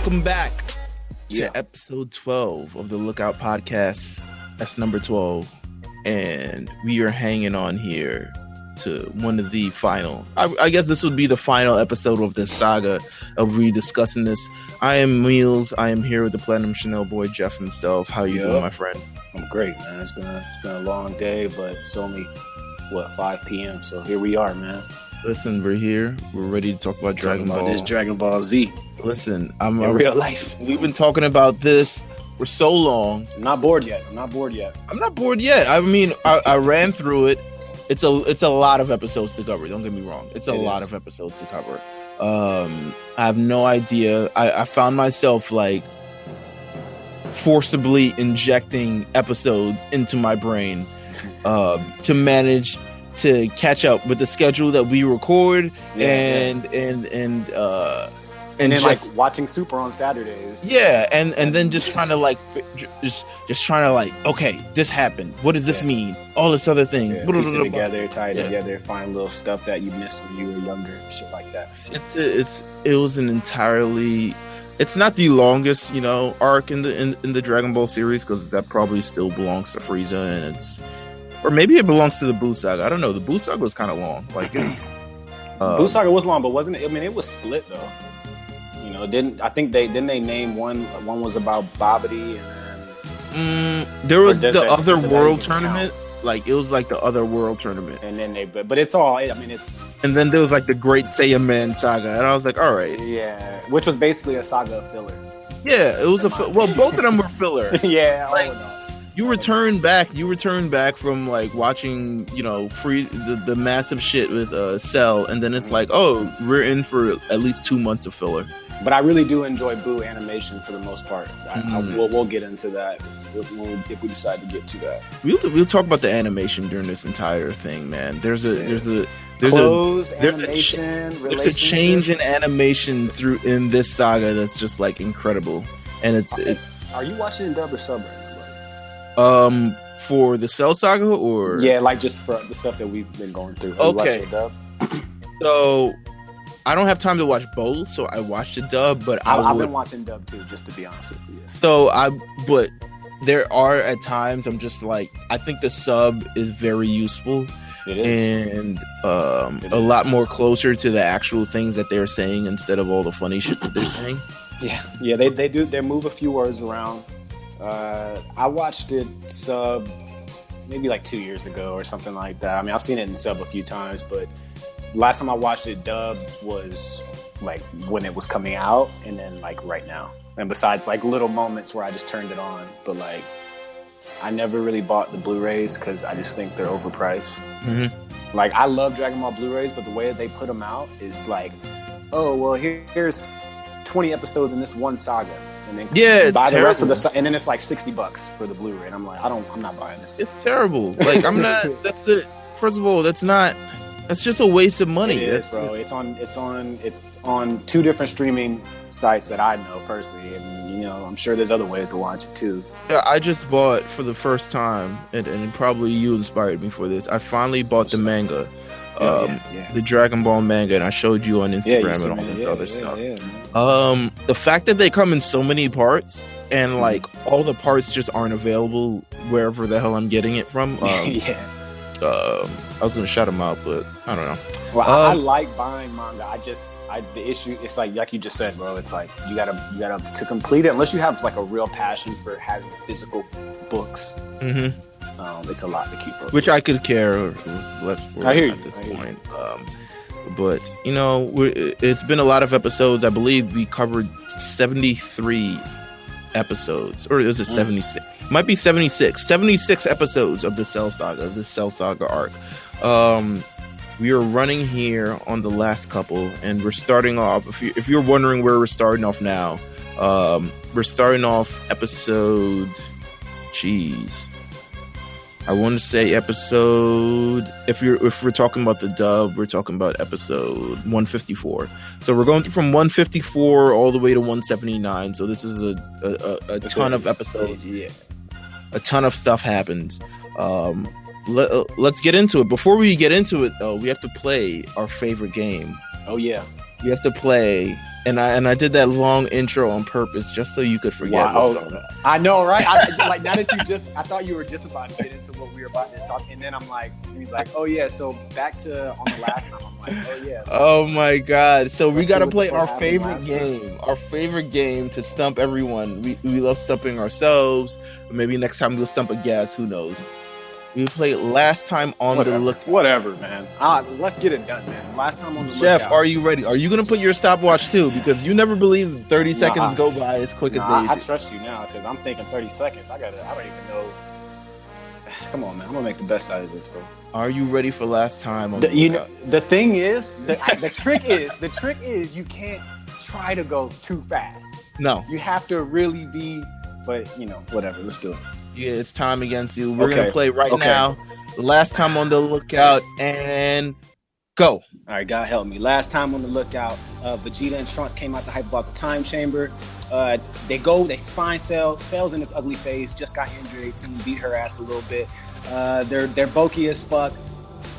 Welcome back to episode 12 of the Lookout Podcast. That's number 12. And we are hanging on here to one of the final. I guess this would be the final episode of this saga of rediscussing this. I am Meelz. I am here with the Platinum Chanel boy, Jeff himself. How you doing, my friend? I'm great, man. It's been a long day, but it's only, 5 p.m. So here we are, man. Listen, we're here. We're ready to talk about Dragon Ball. This Dragon Ball Z. Listen, in real life. We've been talking about this for so long. I'm not bored yet. I'm not bored yet. I mean, I ran through it. It's a lot of episodes to cover. Don't get me wrong. It's a lot of episodes to cover. I have no idea. I found myself like forcibly injecting episodes into my brain to manage to catch up with the schedule that we record and then just, like watching Super on Saturdays. Yeah, and then just trying to like just trying to like, okay, this happened. What does this mean? All this other things. Yeah, piece it together, tie it together, find little stuff that you missed when you were younger, shit like that. It was an entirely. It's not the longest, arc in the Dragon Ball series, because that probably still belongs to Frieza, and or maybe it belongs to the Buu Saga. I don't know. The Buu Saga was kind of long. Like it's Buu Saga was long, but wasn't it? I mean, it was split though. Didn't they name one was about Babidi, and then there was the Other World tournament. Like it was like the Other World tournament, and then but it's all. I mean, it's. And then there was like the Great Saiyan Man saga, and I was like, all right, yeah, which was basically a saga of filler. Yeah, it was well, both of them were filler. Yeah, like, you return back from like watching, the massive shit with Cell, and then it's like, oh, we're in for at least 2 months of filler. But I really do enjoy Buu animation for the most part. We'll get into that if we decide to get to that. We'll talk about the animation during this entire thing, man. There's a change in animation in this saga that's just like incredible, and Are you watching in dub or sub right now? For the Cell saga, or like just for the stuff that we've been going through. Okay, so. I don't have time to watch both, so I watched the dub, but I've been watching dub too, just to be honest with you. So but there are at times I'm just like, I think the sub is very useful. It is. And a lot more closer to the actual things that they're saying instead of all the funny shit that they're saying. Yeah, they move a few words around. I watched it sub maybe like 2 years ago or something like that. I mean, I've seen it in sub a few times, but last time I watched it dub was like when it was coming out, and then like right now. And besides like little moments where I just turned it on, but like I never really bought the Blu-rays because I just think they're overpriced. Mm-hmm. Like I love Dragon Ball Blu-rays, but the way that they put them out is like, oh well, here's 20 episodes in this one saga, and then buy the rest of and then it's like $60 for the Blu-ray, and I'm like, I'm not buying this. It's terrible. Like I'm not. That's it. First of all, that's just a waste of money. It is, bro. It's on 2 different streaming sites that I know personally, and I'm sure there's other ways to watch it too. Yeah, I just bought for the first time, and probably you inspired me for this. I finally bought the manga, the Dragon Ball manga, and I showed you on Instagram and all this other stuff. The fact that they come in so many parts, and like all the parts just aren't available wherever the hell I'm getting it from. I was gonna shout them out, but I don't know. Well, I like buying manga. The issue, it's like you just said, bro. It's like you gotta to complete it, unless you have like a real passion for having physical books. Mm-hmm. It's a lot to keep up. Which I could care less for at this point. But it's been a lot of episodes. I believe we covered 73 episodes, or is it 76? Might be 76 episodes of the Cell Saga arc. We are running here on the last couple, and we're starting off. If you're wondering where we're starting off now, we're starting off episode. I want to say episode. If we're talking about the dub, we're talking about episode 154. So we're going through from 154 all the way to 179. So this is a ton of episodes. Yeah. A ton of stuff happens. Let's get into it. Before we get into it, though, we have to play our favorite game. Oh yeah, we have to play And I did that long intro on purpose just so you could forget what's going on. I know, right? Like now that I thought you were just about to get into what we were about to talk, and then I'm like, he's like, oh yeah, so back to on the last time. I'm like, oh yeah. Oh my god! So we gotta play our favorite game. Our favorite game to stump everyone. We love stumping ourselves. Maybe next time we'll stump a guest. Who knows? We played last time on the look. Whatever, man. Let's get it done, man. Last time on the Jeff, lookout. are you ready? Are you gonna put your stopwatch too? Because you never believe 30 seconds go by as quick as they do. I trust you now because I'm thinking 30 seconds. I don't even know. Come on, man. I'm gonna make the best out of this, bro. Are you ready for last time on the thing is, the trick is you can't try to go too fast. No. You have to really be, but whatever. Let's do it. Yeah, it's time against you. We're going to play right now. Last time on the lookout, and go. All right, God help me. Last time on the lookout, Vegeta and Trunks came out the hyperbolic time chamber. They find Cell. Cell's in his ugly phase. Just got injured. Team beat her ass a little bit. They're bulky as fuck.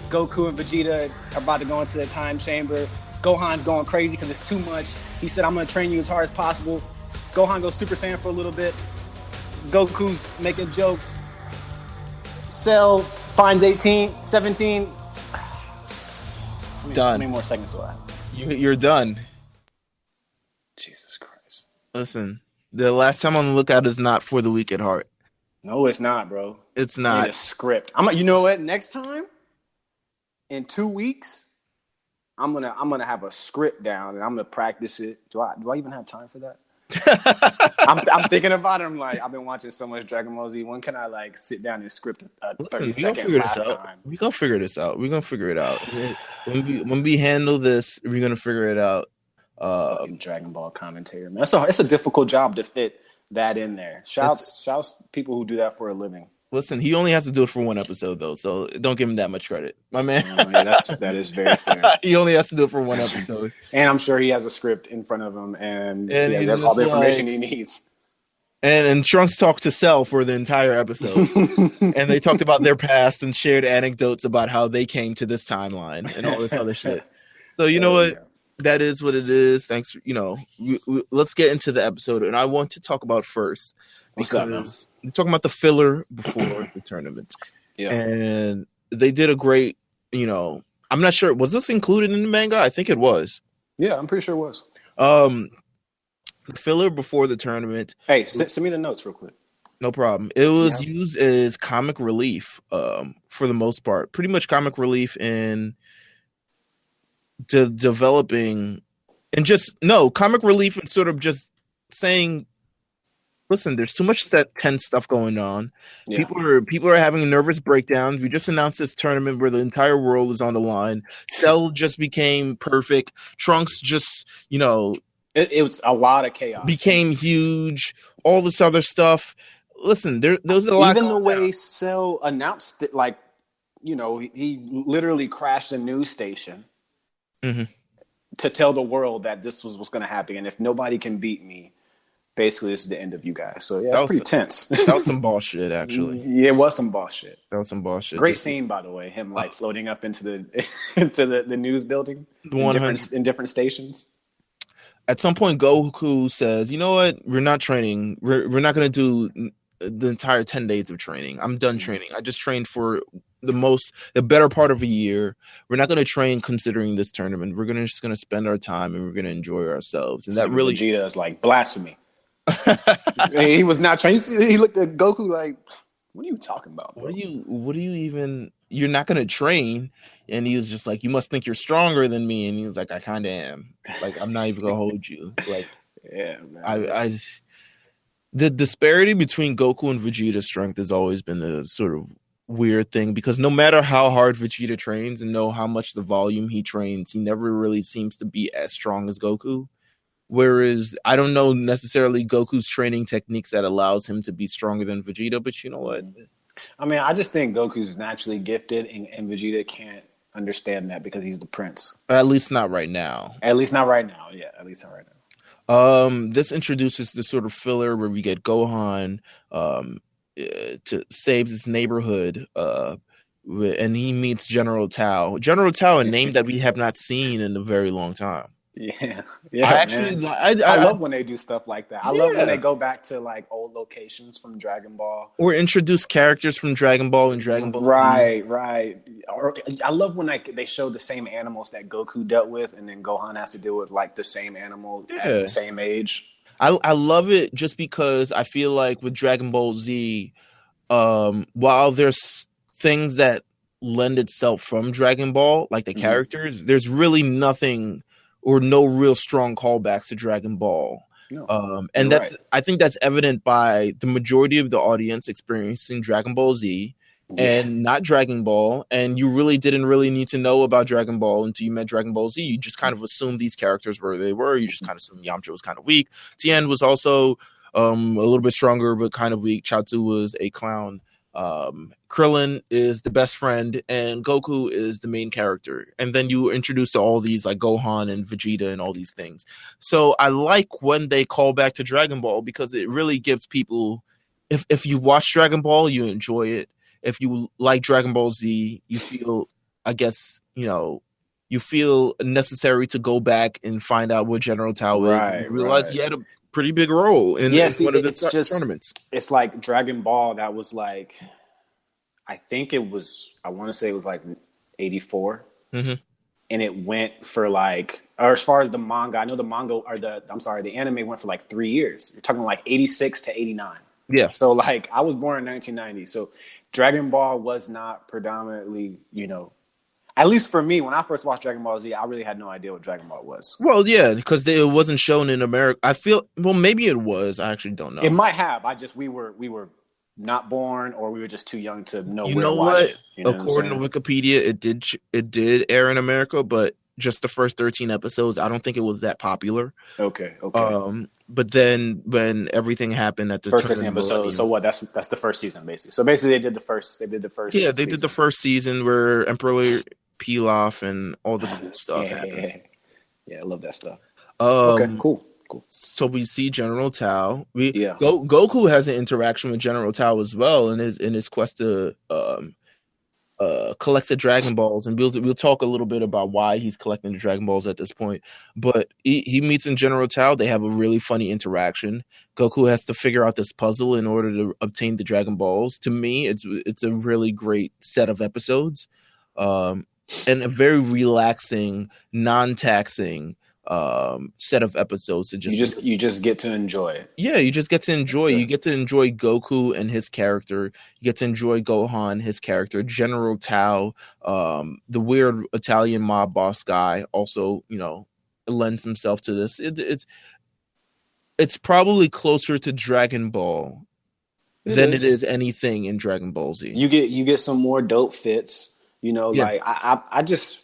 Goku and Vegeta are about to go into the time chamber. Gohan's going crazy because it's too much. He said, I'm going to train you as hard as possible. Gohan goes Super Saiyan for a little bit. Goku's making jokes. Cell finds 17. Done. How many more seconds do I have? You're done. Jesus Christ. Listen, the last time on the lookout is not for the weak at heart. No, it's not, bro. It's I not. need a script. You know what? Next time, in 2 weeks, I'm gonna have a script down and I'm gonna practice it. Do I even have time for that? I'm thinking about it. I'm like, I've been watching so much Dragon Ball Z. When can I sit down and script a 30-second pastime? We're gonna figure this out. We're gonna figure it out. When we handle this, we're gonna figure it out. Dragon Ball commentator, man. It's a difficult job to fit that in there. Shouts people who do that for a living. Listen, he only has to do it for one episode though, so don't give him that much credit, my man. Yeah, that is very fair. He only has to do it for one episode, and I'm sure he has a script in front of him, and he has all the information he needs. And Trunks talked to Cell for the entire episode, and they talked about their past and shared anecdotes about how they came to this timeline and all this other shit. So you know what? Yeah. That is what it is. Thanks. Let's get into the episode, and I want to talk about first. Because we're talking about the filler before the tournament. Yeah. And they did a great, I'm not sure. Was this included in the manga? I think it was. Yeah, I'm pretty sure it was. The filler before the tournament. Hey, send me the notes real quick. No problem. It was used as comic relief for the most part. Pretty much comic relief in developing and comic relief and sort of just saying, listen, there's too much tense stuff going on. Yeah. People are having nervous breakdowns. We just announced this tournament where the entire world is on the line. Cell just became perfect. Trunks just, it was a lot of chaos. Became huge. All this other stuff. Listen, there's a lot. Even the way Cell announced it, he literally crashed a news station to tell the world that this was what's going to happen, and if nobody can beat me, basically, this is the end of you guys. So, yeah, it's pretty tense. That was some bullshit, actually. Yeah, it was some bullshit. That was some bullshit. Great scene, by the way. Him, floating up into the news building in different stations. At some point, Goku says, you know what? We're not training. We're not going to do the entire 10 days of training. I'm done training. I just trained for the better part of a year. We're not going to train considering this tournament. We're just going to spend our time and we're going to enjoy ourselves. And so that really... Vegeta is like blasphemy. He was not trying. He looked at Goku like, "What are you talking about, bro? What do you even? You're not gonna train." And he was just like, "You must think you're stronger than me." And he was like, "I kind of am. Like, I'm not even gonna hold you." Like, yeah, man, the disparity between Goku and Vegeta's strength has always been a sort of weird thing because no matter how hard Vegeta trains and know how much the volume he trains, he never really seems to be as strong as Goku. Whereas I don't know necessarily Goku's training techniques that allows him to be stronger than Vegeta, but you know what? I mean, I just think Goku's naturally gifted, and Vegeta can't understand that because he's the prince. At least not right now. At least not right now. Yeah, at least not right now. This introduces the sort of filler where we get Gohan to save this neighborhood, and he meets General Tao. General Tao, a name that we have not seen in a very long time. Yeah, I yeah, actually, man. I I love when they do stuff like that. I love when they yeah, go back to like old locations from Dragon Ball. or introduce characters from Dragon Ball and Dragon Ball Z. Right, right. Or, I love when they show the same animals that Goku dealt with, and then Gohan has to deal with like the same animal at the Yeah, same age. I love it just because I feel like with Dragon Ball Z, while there's things that lend itself from Dragon Ball, like the Hmm. characters, there's really nothing or no real strong callbacks to Dragon Ball. No, you're And right. I think that's evident by the majority of the audience experiencing Dragon Ball Z Yeah. and not Dragon Ball. And you really didn't really need to know about Dragon Ball until you met Dragon Ball Z. You just kind of assumed these characters where they were. You just kind of assumed Yamcha was kind of weak. Tien was also a little bit stronger, but kind of weak. Chaozu was a clown. Krillin is the best friend, and Goku is the main character. And then you introduce to all these like Gohan and Vegeta and all these things. So I like when they call back to Dragon Ball because it really gives people, if you watch Dragon Ball, you enjoy it. If you like Dragon Ball Z, you feel, I guess, you feel necessary to go back and find out what General Tao is. And Right, you realize right. he had a pretty big role in See, one of it's the just tournaments. it's like Dragon Ball. That was like, I think it was. I want to say it was like 84, Mm-hmm. and it went for like, or as far as the manga, I know the manga or the anime went for like 3 years. You're talking like 86 to 89. Yeah. So like, I was born in 1990, so Dragon Ball was not predominantly, at least for me, when I first watched Dragon Ball Z, I really had no idea what Dragon Ball was. Well, yeah, because it wasn't shown in America. I feel, well, maybe it was. I actually don't know. It might have. We were not born, or we were just too young to know You where know to watch what? it. You know According to Wikipedia, it did air in America, but just the first 13 episodes. I don't think it was that popular. Okay. But then when everything happened at the First 13 episodes. So what? That's the first season, basically. So basically, they did the first. Yeah, they did the first season where Emperor Pilaf and all the cool stuff happened. Yeah, I love that stuff. Okay, cool. So we see General Tao. Yeah. Goku has an interaction with General Tao as well in his quest to collect the Dragon Balls, and we'll talk a little bit about why he's collecting the Dragon Balls at this point. But he meets in General Tao. They have a really funny interaction. Goku has to figure out this puzzle in order to obtain the Dragon Balls. To me, it's a really great set of episodes, and a very relaxing, non-taxing set of episodes to you just get to enjoy it. Yeah, you just get to enjoy. You get to enjoy Goku and his character. You get to enjoy Gohan, his character. General Tao, the weird Italian mob boss guy, also lends himself to this. It's probably closer to Dragon Ball than it is anything in Dragon Ball Z. You get some more dope fits. Like I just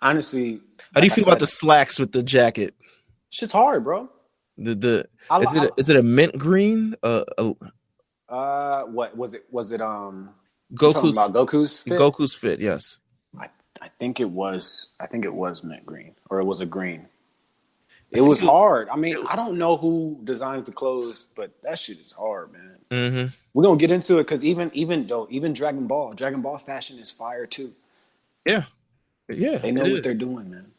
honestly. How do you feel about the slacks with the jacket? Shit's hard, bro. Is it a mint green? What was it? Was it Goku's fit? Goku's fit, yes. I think it was mint green, or it was a green. It was hard. I mean, I don't know who designs the clothes, but that shit is hard, man. Mm-hmm. We're gonna get into it because even Dragon Ball fashion is fire too. Yeah, they know what they're doing, man.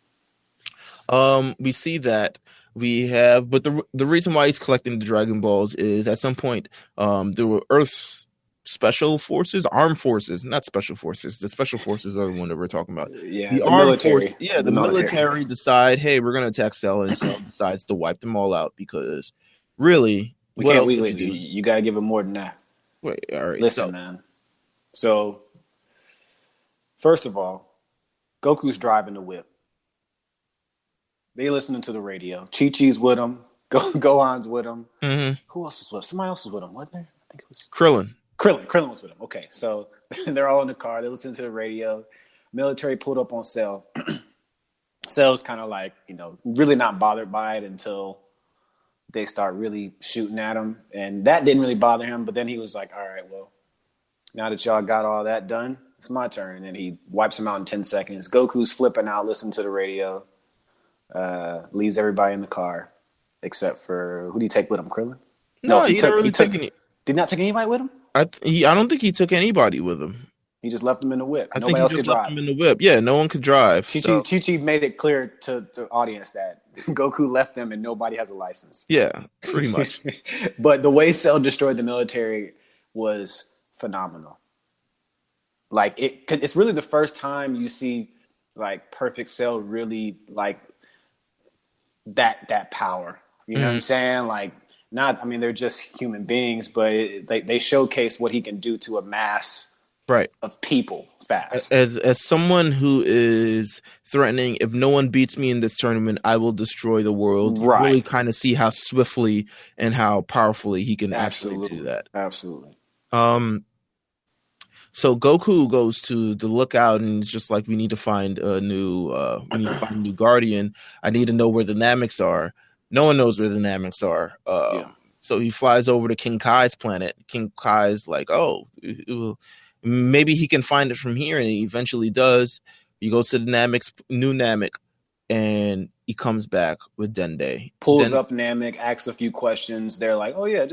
We see that we have, but the reason why he's collecting the Dragon Balls is at some point, there were Earth's special forces, armed forces, not special forces. The special forces are the one that we're talking about. Yeah, the armed military. The military decide, hey, we're gonna attack Cell, and Cell decides to wipe them all out because really, you gotta give him more than that. Wait, all right. Listen, man. So, first of all, Goku's driving the whip. They listening to the radio. Chi-Chi's with him. Gohan's with him. Mm-hmm. Who else was with him? Somebody else was with him, wasn't there? I think it was Krillin. Krillin was with him. Okay, so they're all in the car. They're listening to the radio. Military pulled up on Cell. Cell's kind of like, really not bothered by it until they start really shooting at him. And that didn't really bother him. But then he was like, all right, well, now that y'all got all that done, it's my turn. And he wipes him out in 10 seconds. Goku's flipping out, listening to the radio. Leaves everybody in the car except for, who did he take with him? Krillin? No, he didn't really take any. Did not take anybody with him? I don't think he took anybody with him. He just left him in the whip. I think Nobody he else just could left drive. him in the whip. Yeah, no one could drive. Chi-Chi made it clear to the audience that Goku left them and nobody has a license. Yeah, pretty much. But the way Cell destroyed the military was phenomenal. Like it's really the first time you see like Perfect Cell really like that power. You know what I'm saying? Like they're just human beings, but they showcase what he can do to a mass of people fast. As someone who is threatening, if no one beats me in this tournament, I will destroy the world. Right. Really kind of see how swiftly and how powerfully he can actually do that. Absolutely. So Goku goes to the lookout and it's just like, we need to find a new guardian. I need to know where the Nameks are. No one knows where the Nameks are. So he flies over to King Kai's planet. King Kai's like, maybe he can find it from here, and he eventually does. He goes to the new Namek, and he comes back with Dende. Pulls up Namek, asks a few questions. They're like, "Oh yeah,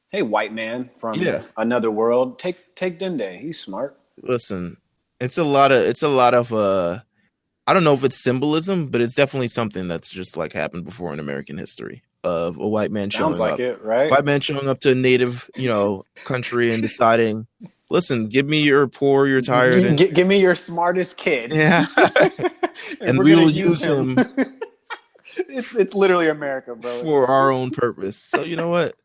hey, white man from another world, take Dende. He's smart." Listen, it's a lot of I don't know if it's symbolism, but it's definitely something that's just like happened before in American history of a white man showing up. Sounds like it, right? White man showing up to a native, country and deciding, listen, give me your poor, you're tired. And, give me your smartest kid. Yeah. and we will use him. It's literally America, bro. For our own purpose. So you know what?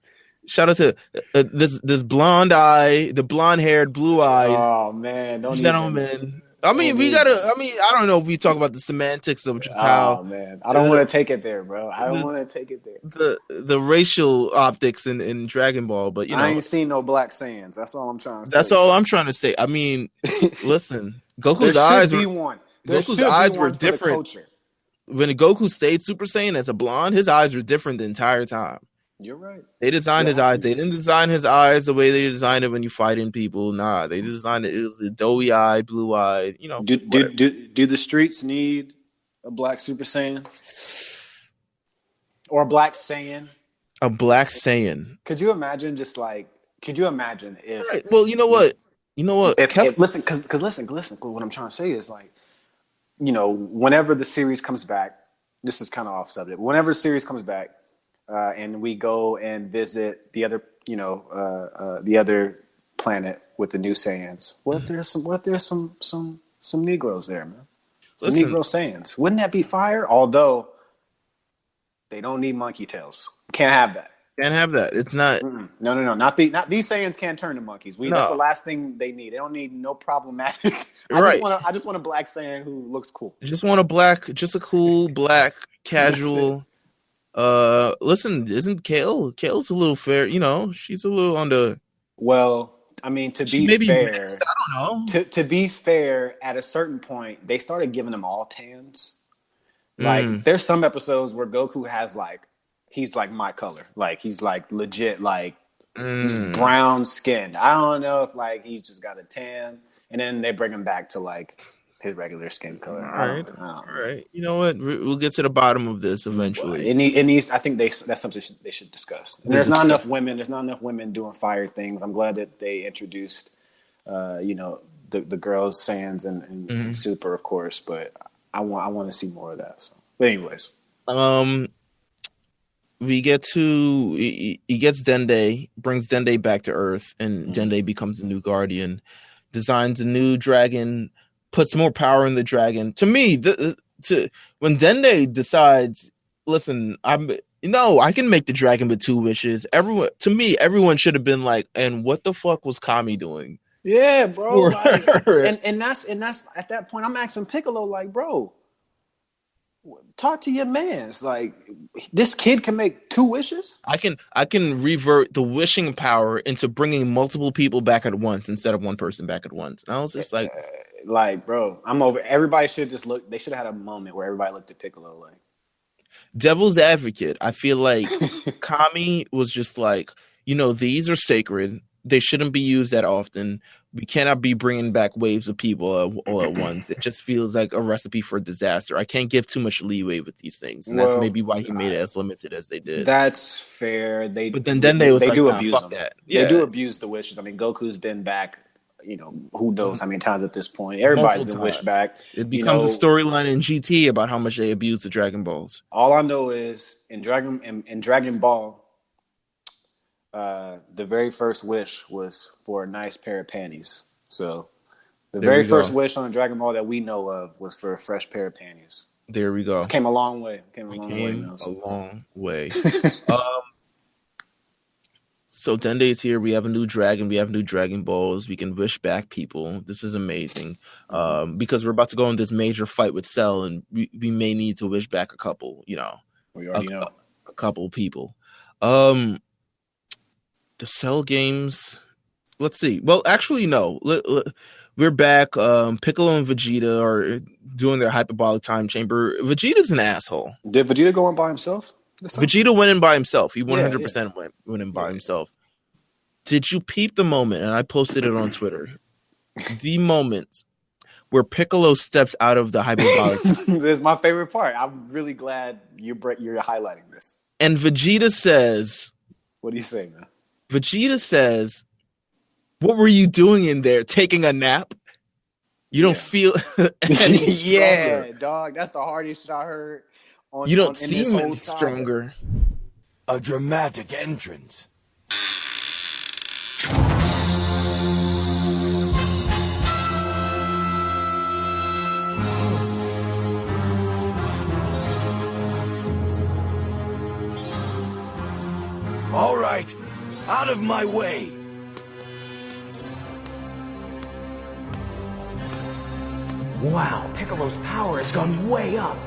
Shout out to this blonde-haired, blue-eyed gentleman. I don't know if we talk about the semantics of just how. Oh man, I don't want to take it there, bro. I don't want to take it there. The racial optics in Dragon Ball, but I ain't seen no black Saiyans. That's all I'm trying to say. That's all I'm trying to say. I mean, listen, Goku's eyes were different. When Goku stayed Super Saiyan as a blonde, his eyes were different the entire time. You're right. They designed his eyes. They didn't design his eyes the way they designed it when you fight in people. Nah, they designed it. It was the doughy-eyed, blue-eyed. Do the streets need a black Super Saiyan or a black Saiyan? A black Saiyan. Could you imagine? If? Right. Well, you know what? Listen. What I'm trying to say is like, whenever the series comes back, this is kind of off subject. Whenever the series comes back. And we go and visit the other, the other planet with the new Saiyans. What if there's some Negroes there, man? Some Negro Saiyans. Wouldn't that be fire? Although they don't need monkey tails. Can't have that. Can't have that. It's not. No. Not these Saiyans can't turn to monkeys. That's the last thing they need. They don't need no problematic. I just want a black Saiyan who looks cool. Just want a cool black casual. Listen, isn't Kale's a little fair? She's a little on the. Well, I mean, to be fair, mixed, I don't know. To be fair, at a certain point, they started giving them all tans. Like, there's some episodes where Goku has he's like my color, like he's like legit, like he's brown skinned. I don't know if he's just got a tan, and then they bring him back to his regular skin color. All right. You know what? We'll get to the bottom of this eventually. Well, it needs. I think that's something they should discuss. And there's not enough women. There's not enough women doing fire things. I'm glad that they introduced, the girls Saiyans and Super, of course. But I want to see more of that. So, but anyways, we get to he gets Dende, brings Dende back to Earth, and Dende becomes the new guardian. Designs a new dragon. Puts more power in the dragon. To me, when Dende decides, listen, I can make the dragon with 2 wishes. Everyone should have been like, and what the fuck was Kami doing? Yeah, bro. And that's at that point, I'm asking Piccolo, like, bro, talk to your mans. Like, this kid can make 2 wishes. I can revert the wishing power into bringing multiple people back at once instead of one person back at once. And I was just like, bro, I'm over. Everybody should just look. They should have had a moment where everybody looked at Piccolo like. Devil's advocate. I feel like Kami was just like, these are sacred. They shouldn't be used that often. We cannot be bringing back waves of people all at once. It just feels like a recipe for disaster. I can't give too much leeway with these things, and that's maybe why he made it as limited as they did. That's fair. But then they do abuse them. That. Yeah. They do abuse the wishes. I mean, Goku's been back, who knows how many times at this point. Everybody's been wished back. It becomes a storyline in GT about how much they abuse the Dragon Balls. All I know is in Dragon Ball, the very first wish was for a nice pair of panties. So the very first wish on Dragon Ball that we know of was for a fresh pair of panties. There we go. Came a long way. So Dende is here. We have a new dragon. We have new Dragon Balls. We can wish back people. This is amazing. Because we're about to go in this major fight with Cell, and we may need to wish back a couple. We already know a couple people. The Cell games. Let's see. Well, actually, no. We're back. Piccolo and Vegeta are doing their hyperbolic time chamber. Vegeta's an asshole. Did Vegeta go in by himself? Vegeta went in by himself. He 100% went in by himself. Did you peep the moment? And I posted it on Twitter. The moment where Piccolo steps out of the hyperbolic. This is my favorite part. I'm really glad you're highlighting this. And Vegeta says, "What do you say, man?" Vegeta says, "What were you doing in there? Taking a nap? You don't feel any stronger." Yeah, dog. That's the hardest shit I heard. You don't seem any stronger. A dramatic entrance. All right, out of my way. Wow, Piccolo's power has gone way up.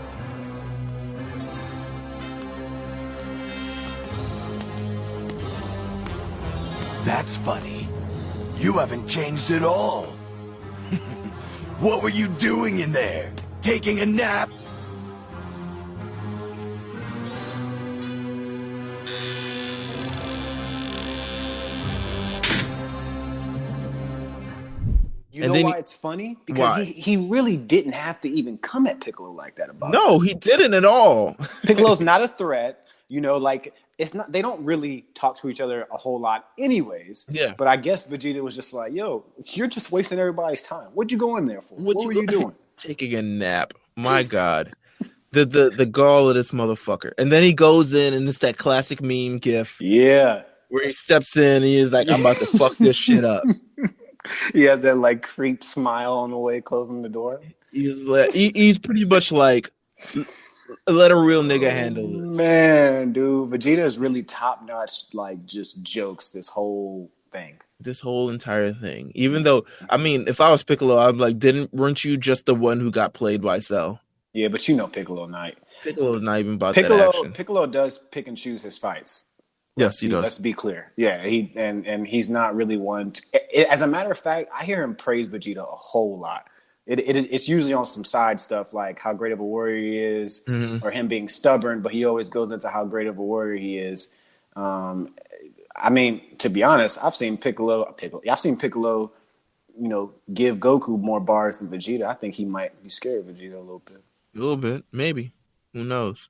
That's funny. You haven't changed at all. What were you doing in there? Taking a nap? You know why it's funny? Because he really didn't have to even come at Piccolo like that about it. No, he didn't at all. Piccolo's not a threat. It's not. They don't really talk to each other a whole lot, anyways. Yeah. But I guess Vegeta was just like, "Yo, you're just wasting everybody's time. What'd you go in there for? What were you doing? Taking a nap? My God, the gall of this motherfucker!" And then he goes in, and it's that classic meme gif. Yeah. Where he steps in, and he's like, "I'm about to fuck this shit up." He has that like creep smile on the way closing the door. He's pretty much like, let a real nigga handle this. Man, dude, Vegeta is really top notch. Like, just jokes this whole thing. This whole entire thing. Even though, I mean, if I was Piccolo, I'm like, weren't you just the one who got played by Cell? Yeah, but Piccolo's not even about that action. Piccolo does pick and choose his fights. Yes, he does. Let's be clear. Yeah, he's not really one. As a matter of fact, I hear him praise Vegeta a whole lot. It's usually on some side stuff like how great of a warrior he is, or him being stubborn. But he always goes into how great of a warrior he is. I mean, to be honest, I've seen Piccolo, give Goku more bars than Vegeta. I think he might be scared of Vegeta a little bit. A little bit, maybe. Who knows?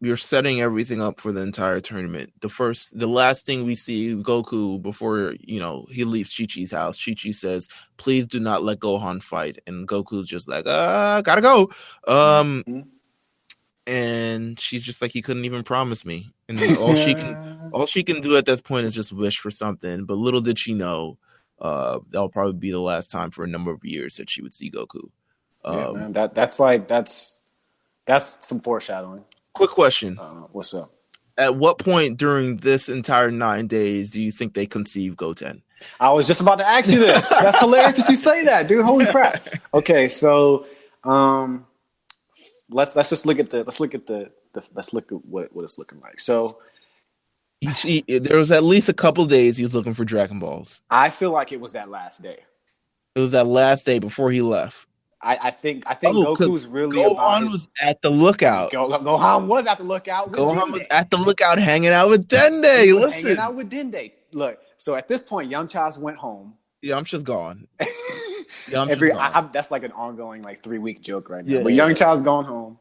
You're setting everything up for the entire tournament. The last thing we see Goku before he leaves Chi-Chi's house. Chi-Chi says, "Please do not let Gohan fight," and Goku's just like, gotta go. And she's just like, "He couldn't even promise me." And all she can do at this point is just wish for something. But little did she know, that'll probably be the last time for a number of years that she would see Goku. Man, that's some foreshadowing. Quick question. What's up? At what point during this entire 9 days do you think they conceive Goten? I was just about to ask you this. That's hilarious that you say that, dude. Holy crap. Okay, so let's look at what it's looking like. So there was at least a couple days he was looking for Dragon Balls. I feel like it was that last day. It was that last day before he left. I think Goku's really Gohan was at the lookout. Gohan was at the lookout. Gohan was at the lookout, hanging out with Dende. Hanging out with Dende. Look, so at this point, Yamcha's went home. Yamcha's gone. That's like an ongoing 3-week joke right now. But Yamcha's gone home.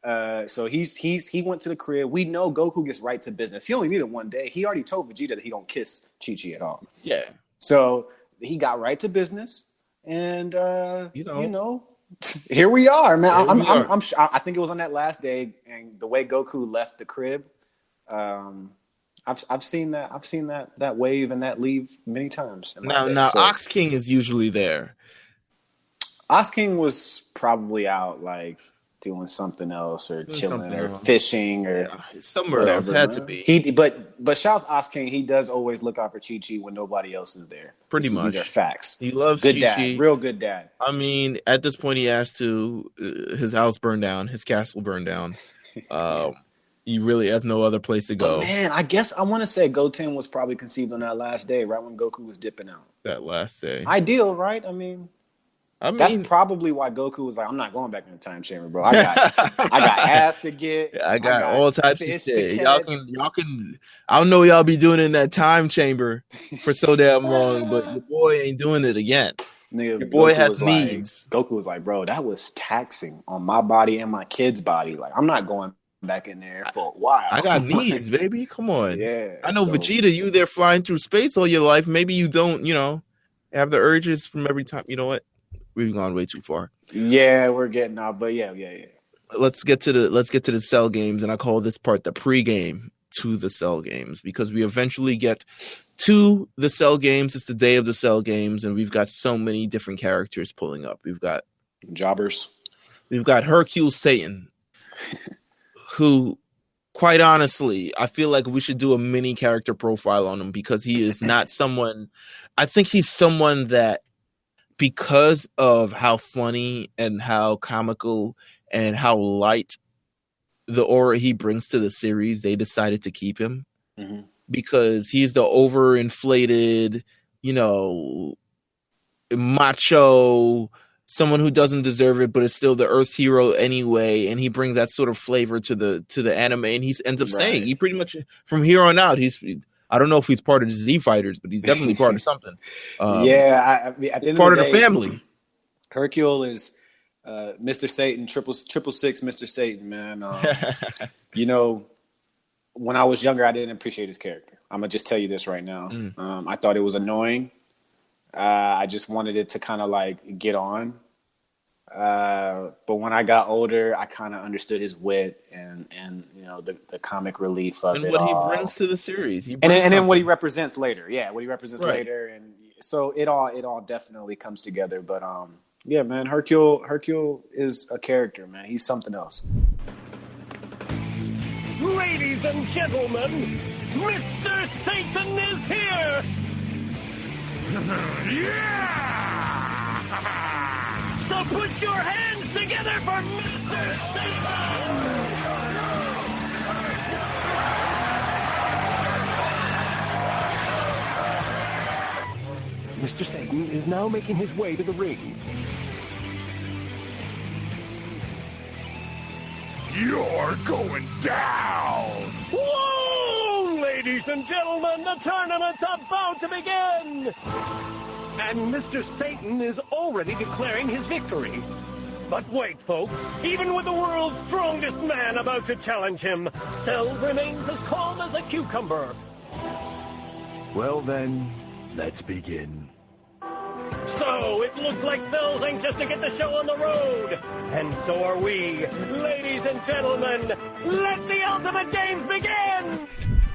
So he went to the crib. We know Goku gets right to business. He only needed one day. He already told Vegeta that he don't kiss Chi-Chi at all. Yeah. So he got right to business, and here we are, man. I think it was on that last day, and the way Goku left the crib. I've seen that wave and that leave many times. Now Ox King is usually there. Ox King was probably out like doing something else or chilling or fishing or somewhere else. Had to be. But shouts Ox King. He does always look out for Chi-Chi when nobody else is there. Pretty much. These are facts. He loves good Chi-Chi. Dad, real good dad. I mean, at this point, he has to. His house burned down. His castle burned down. He really has no other place to go. But man, I guess I want to say Goten was probably conceived on that last day, right when Goku was dipping out. That last day. Ideal, right? I mean, that's probably why Goku was like, "I'm not going back in the time chamber, bro. I got ass to get. I got all types of shit. Y'all can. I don't know what y'all be doing in that time chamber for so damn long, but your boy ain't doing it again. Nigga, your boy has needs." Goku was like, "Bro, that was taxing on my body and my kid's body. Like, I'm not going back in there for a while. I got needs, baby. Come on. Yeah. I know Vegeta, you there flying through space all your life. Maybe you don't, have the urges from every time. You know what? We've gone way too far. Yeah, we're getting out, but yeah. Let's get to the Cell games, and I call this part the pre-game to the Cell games because we eventually get to the Cell games. It's the day of the Cell games, and we've got so many different characters pulling up. We've got jobbers. We've got Hercule Satan. Who, quite honestly, I feel like we should do a mini character profile on him because he is not someone. I think he's someone that, because of how funny and how comical and how light the aura he brings to the series, they decided to keep him because he's the overinflated, macho. Someone who doesn't deserve it, but is still the Earth's hero anyway, and he brings that sort of flavor to the anime, and he ends up staying. He pretty much from here on out, I don't know if he's part of the Z Fighters, but he's definitely part of something. He's part of the family. Hercule is Mr. Satan, triple six, Mr. Satan, man. When I was younger, I didn't appreciate his character. I'm gonna just tell you this right now. I thought it was annoying. I just wanted it to kind of like get on. But when I got older, I kind of understood his wit and the comic relief of it and what all. he brings to the series. And then what he represents later. Yeah, what he represents later. And so it all definitely comes together. But yeah, man, Hercule is a character, man. He's something else. Ladies and gentlemen, Mr. Satan is here! Yeah! So put your hands together for Mr. Satan! Mr. Satan is now making his way to the ring. You're going down! Whoa! Ladies and gentlemen, the tournament's about to begin! And Mr. Satan is already declaring his victory. But wait, folks. Even with the world's strongest man about to challenge him, Cell remains as calm as a cucumber. Well then, let's begin. So, it looks like Cell's anxious to get the show on the road. And so are we. Ladies and gentlemen, let the Ultimate Games begin!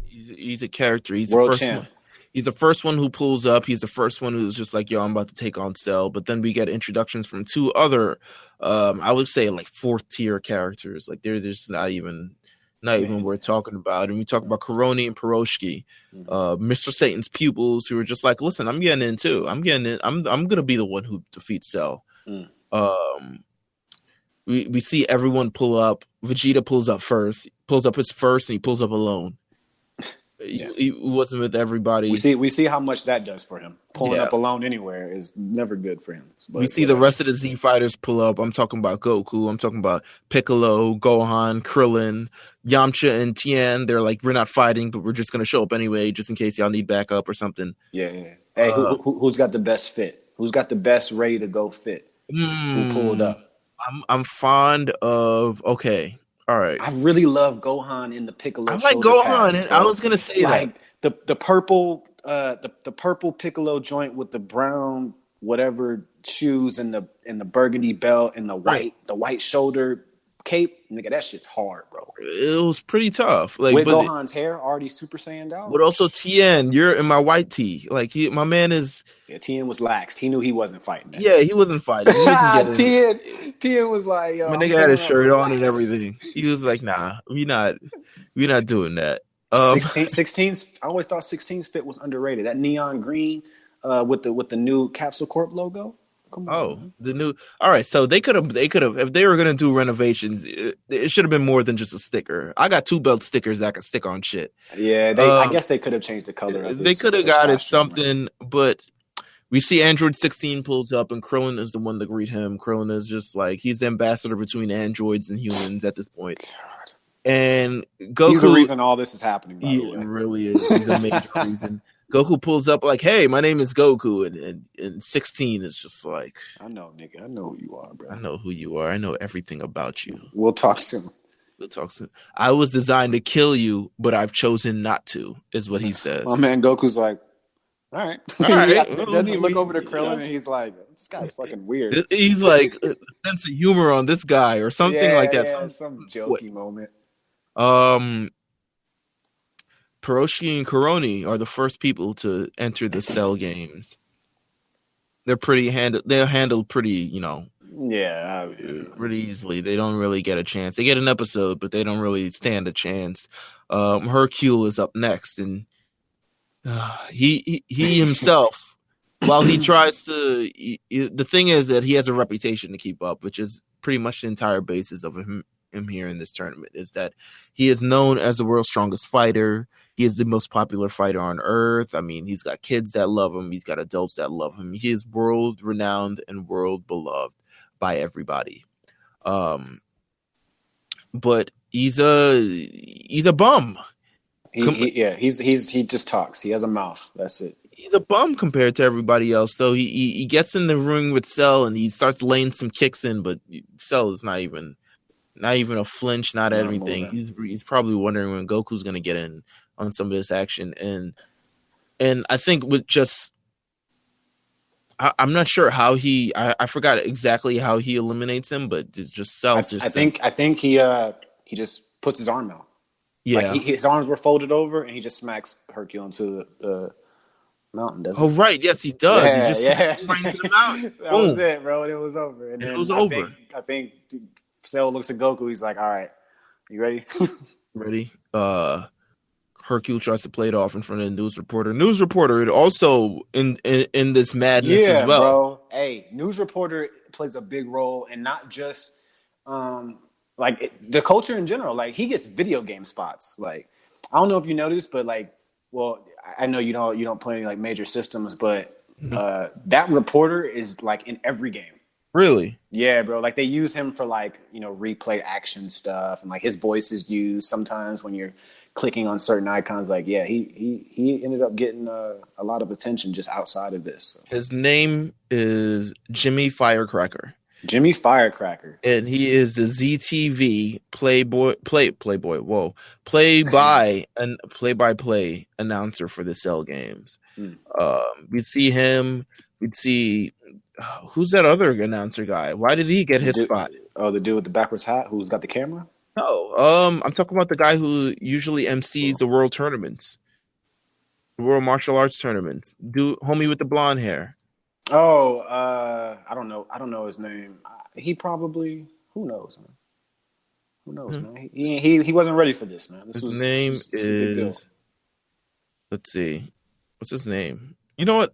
He's a character. He's world the first champ. one. He's the first one who pulls up. He's the first one who's just like, yo, I'm about to take on Cell. But then we get introductions from two other, I would say like fourth tier characters. Like they're just not even worth talking about. And we talk about Karoni and Piroshki, Mr. Satan's pupils, who are just like, listen, I'm getting in too. I'm getting in. I'm gonna be the one who defeats Cell. We see everyone pull up. Vegeta pulls up first, and he pulls up alone. He wasn't with everybody. We see how much that does for him. Pulling up alone anywhere is never good for him. But we see the rest of the Z Fighters pull up. I'm talking about Goku. I'm talking about Piccolo, Gohan, Krillin, Yamcha, and Tien. They're like, we're not fighting, but we're just going to show up anyway, just in case y'all need backup or something. Yeah. Hey, who's got the best fit? Who's got the best ready to go fit? Who pulled up? I'm fond of, All right. I really love Gohan in the Piccolo. I like Gohan. Pads, I was gonna say like the purple the purple Piccolo joint with the brown whatever shoes and the burgundy belt and the white shoulder cape. Nigga, that shit's hard, bro. It was pretty tough. Like with Gohan's hair already Super Saiyan out. But also Tien, you're in my white tee. Like my man is. Yeah, Tien was laxed. He knew he wasn't fighting. That. Yeah, he wasn't fighting. Tien was like, yo, my nigga had his shirt on and everything. He was like, nah, we not doing that. 16's. I always thought 16's fit was underrated. That neon green with the new Capsule Corp logo. Come on, the new. All right, so they could have if they were gonna do renovations, it should have been more than just a sticker. I got 2 belt stickers that could stick on shit. Yeah, I guess they could have changed the color. They could have got it something, but we see Android 16 pulls up, and Krillin is the one to greet him. Krillin is just like he's the ambassador between androids and humans at this point. And Goku, he's the reason all this is happening. By the way. Really is. He's a major reason. Goku pulls up like, "Hey, my name is Goku," and 16 is just like, "I know, nigga. I know who you are, bro. I know who you are. I know everything about you. We'll talk soon. I was designed to kill you, but I've chosen not to," is what he says. My man Goku's like, "All right." Doesn't he look over to Krillin and he's like, "This guy's fucking weird." He's like, sense of humor on this guy or something like that. Yeah, some jokey moment. Hiroshi and Kuroni are the first people to enter the Cell games. They're handled pretty, pretty easily. They don't really get a chance. They get an episode, but they don't really stand a chance. Hercule is up next, and he himself, while he tries to, the thing is that he has a reputation to keep up, which is pretty much the entire basis of him here in this tournament, is that he is known as the world's strongest fighter. He is the most popular fighter on Earth. I mean, he's got kids that love him. He's got adults that love him. He is world renowned and world beloved by everybody. But he's a bum. He just talks. He has a mouth. That's it. He's a bum compared to everybody else. So he gets in the ring with Cell and he starts laying some kicks in, but Cell is not even a flinch, not anything. He's probably wondering when Goku's gonna get in on some of this action, and I think with just I'm not sure how I forgot exactly how he eliminates him, but just Cell. I think he just puts his arm out. Yeah, like his arms were folded over, and he just smacks Hercule into the mountain. Doesn't he? Right, yes, he does. Yeah, he just right into the mountain. That was it, bro. And it was over. And then I think Cell looks at Goku. He's like, "All right, you ready?" Ready. Hercule tries to play it off in front of the news reporter. News reporter also in this madness as well. Bro. Hey, news reporter plays a big role, and not just the culture in general. Like he gets video game spots. Like I don't know if you noticed, but I know you don't play any like major systems, but that reporter is like in every game. Really? Yeah, bro. Like they use him for replay action stuff, and like his voice is used sometimes when you're clicking on certain icons. Like, yeah, he ended up getting a lot of attention just outside of this. So. His name is Jimmy Firecracker. Jimmy Firecracker, and he is the ZTV play-by-play announcer for the Cell games. We'd see him. We'd see who's that other announcer guy? Why did he get his spot? Oh, the dude with the backwards hat who's got the camera? No, I'm talking about the guy who usually MCs the world tournaments, the world martial arts tournaments. Homie with the blonde hair. Oh, I don't know his name. He probably, who knows, man? Who knows, man? He wasn't ready for this, man. His name is. Let's see, what's his name? You know what?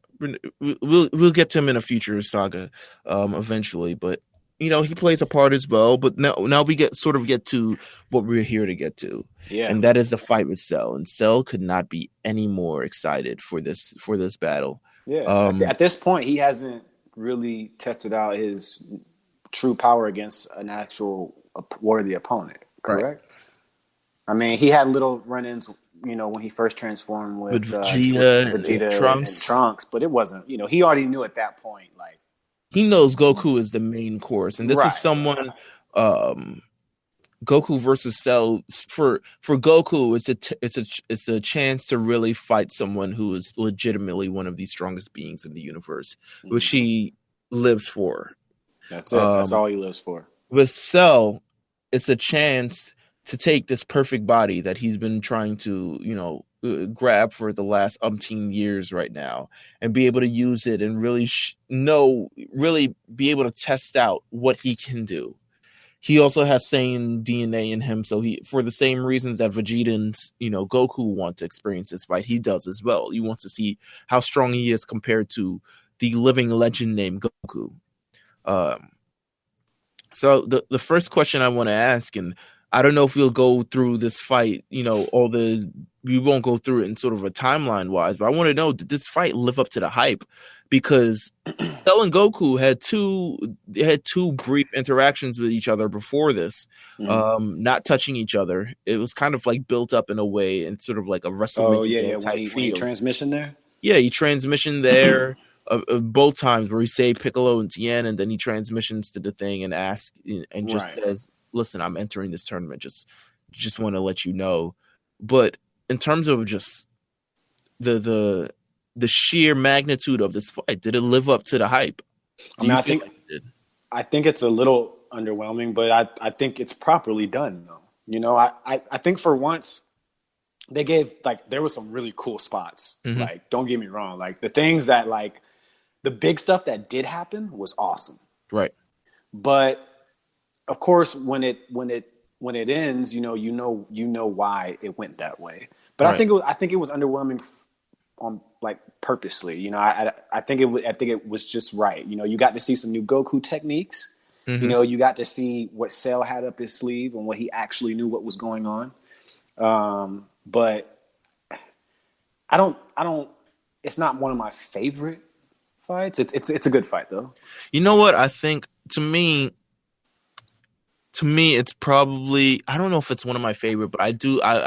We'll get to him in a future saga, eventually. But he plays a part as well. But now we get to what we're here to get to, and that is the fight with Cell. And Cell could not be any more excited for this battle. Yeah. At this point, he hasn't really tested out his true power against an actual worthy opponent. Correct. Right. I mean, he had little run-ins, when he first transformed with Vegeta and Trunks, but it wasn't. He already knew at that point, like he knows Goku is the main course, and this is someone. Goku versus Cell, for Goku, it's a chance to really fight someone who is legitimately one of the strongest beings in the universe, which he lives for. That's it. That's all he lives for. With Cell, it's a chance to take this perfect body that he's been trying to, grab for the last umpteen years right now, and be able to use it and really really be able to test out what he can do. He also has Saiyan DNA in him, so for the same reasons that Vegeta and Goku want to experience this fight, he does as well. He wants to see how strong he is compared to the living legend named Goku. So the first question I want to ask, and I don't know if we'll go through this fight, we won't go through it in sort of a timeline wise, but I want to know, did this fight live up to the hype? Because Cell and Goku had two brief interactions with each other before this, not touching each other. It was kind of like built up in a way, and sort of like a WrestleMania type feel. He transmission there? Yeah, he transmission there both times where he say Piccolo and Tien, and then he transmissions to the thing and asks and just says, "Listen, I'm entering this tournament. Just want to let you know." But in terms of just the sheer magnitude of this fight, did it live up to the hype? I think it's a little underwhelming, but I think it's properly done though. I think for once they gave, there was some really cool spots. Like, don't get me wrong, like the things that the big stuff that did happen was awesome. Right. But of course when it ends, you know why it went that way. But right. I think it was underwhelming on purposely. I think it was just right. You got to see some new Goku techniques. You got to see what Cell had up his sleeve and what he actually knew what was going on. But I don't. It's not one of my favorite fights. It's a good fight though. You know what? I think to me, it's probably, I don't know if it's one of my favorite, but I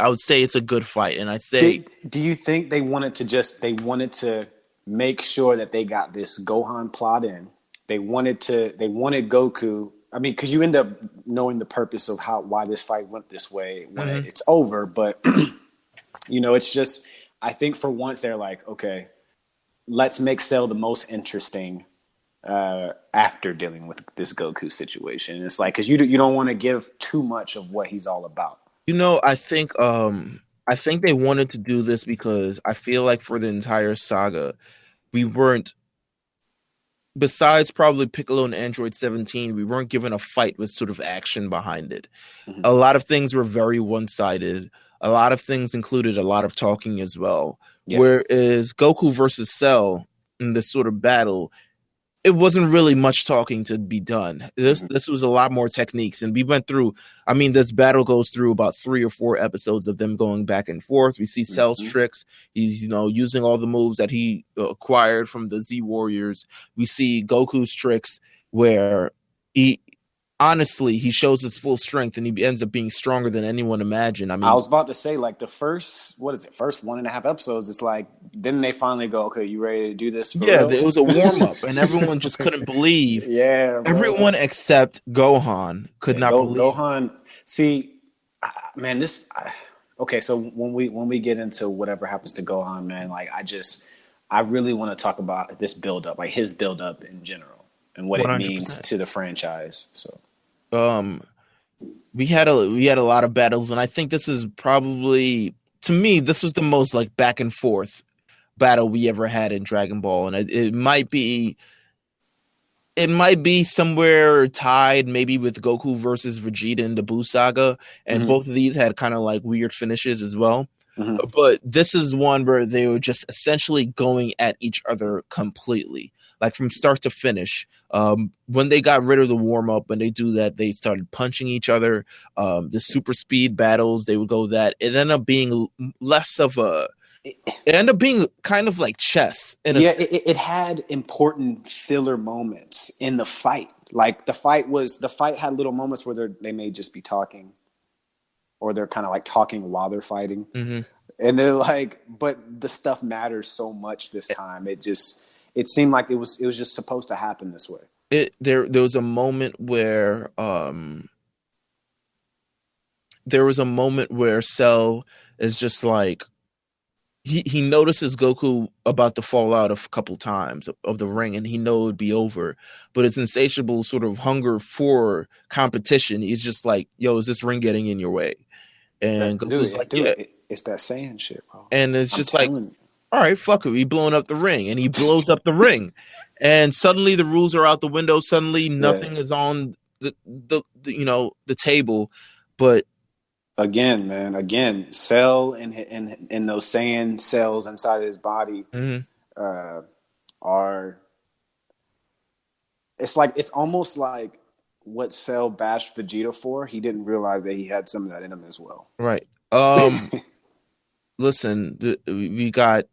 would say it's a good fight. And I say, do you think they wanted to make sure that they got this Gohan plot in? They wanted Goku. I mean, because you end up knowing the purpose of why this fight went this way when it's over. But it's just, I think for once they're like, okay, let's make Cell the most interesting after dealing with this Goku situation. It's like, because you don't want to give too much of what he's all about. I think they wanted to do this because I feel like for the entire saga, we weren't, besides probably Piccolo and Android 17, we weren't given a fight with sort of action behind it. A lot of things were very one-sided. A lot of things included a lot of talking as well. Yeah. Whereas Goku versus Cell in this sort of battle, it wasn't really much talking to be done. This was a lot more techniques, and we went through. I mean, this battle goes through about 3 or 4 episodes of them going back and forth. We see Cell's tricks. He's using all the moves that he acquired from the Z Warriors. We see Goku's tricks where he shows his full strength, and he ends up being stronger than anyone imagined. I mean, I was about to say, the first 1.5 episodes, it's like, then they finally go, okay, you ready to do this? Real? It was a warm up, and everyone just couldn't believe. Yeah, bro. Everyone except Gohan could not believe. Gohan, see, man, okay. So when we get into whatever happens to Gohan, man, I really want to talk about this build up, his build up in general, and what 100%. It means to the franchise. So. We had a lot of battles, and I think this is probably, to me, this was the most back and forth battle we ever had in Dragon Ball, and it might be somewhere tied maybe with Goku versus Vegeta in the Buu saga, and both of these had kind of weird finishes as well. But this is one where they were just essentially going at each other completely. From start to finish. When they got rid of the warm-up, when they do that, they started punching each other. The super speed battles, they would go that. It ended up being less of a... It ended up being kind of like chess. It had important filler moments in the fight. The fight had little moments where they may just be talking, or they're kind of talking while they're fighting. And they're but the stuff matters so much this time. It seemed like it was just supposed to happen this way. There was a moment where there was a moment where Cell is just like, he notices Goku about to fall out a couple times of the ring, and he knows it'd be over. But his insatiable sort of hunger for competition, he's just like, yo, is this ring getting in your way? And Goku's it's that Saiyan shit, bro. And it's just like, all right, fuck it, we blowing up the ring, and he blows up the ring, and suddenly the rules are out the window. Suddenly nothing is on the table, but. Again, Cell and those Saiyan cells inside his body are. It's almost like what Cell bashed Vegeta for. He didn't realize that he had some of that in him as well. Right. Listen, we got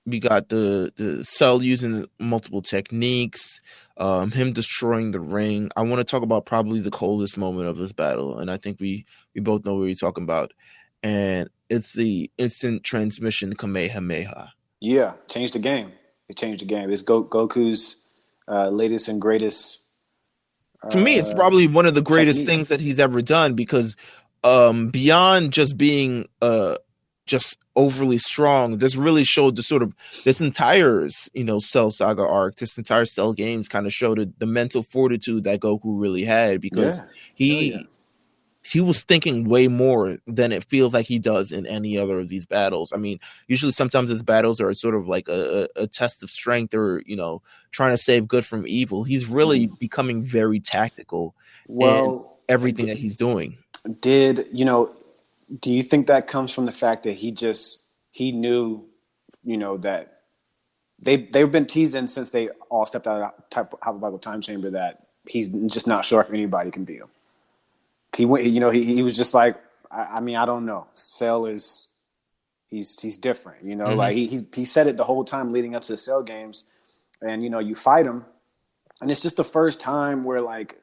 the Cell using multiple techniques. Him destroying the ring. I want to talk about probably the coldest moment of this battle, and I think we both know what you're talking about. And it's the instant transmission Kamehameha. Yeah, changed the game. It changed the game. It's Goku's latest and greatest. To me, it's probably one of the greatest things that he's ever done, because beyond just being just overly strong, this really showed this entire Cell Saga arc, this entire Cell games kind of showed the mental fortitude that Goku really had, because he was thinking way more than it feels like he does in any other of these battles. I mean, usually sometimes his battles are sort of like a test of strength, or trying to save good from evil. He's really becoming very tactical in everything that he's doing. Do you think that comes from the fact that he knew, that they've been teasing since they all stepped out of hyperbolical time chamber that he's just not sure if anybody can beat him? He was just like, I don't know. Cell he's different, like he said it the whole time leading up to the Cell games, and you fight him, and it's just the first time where like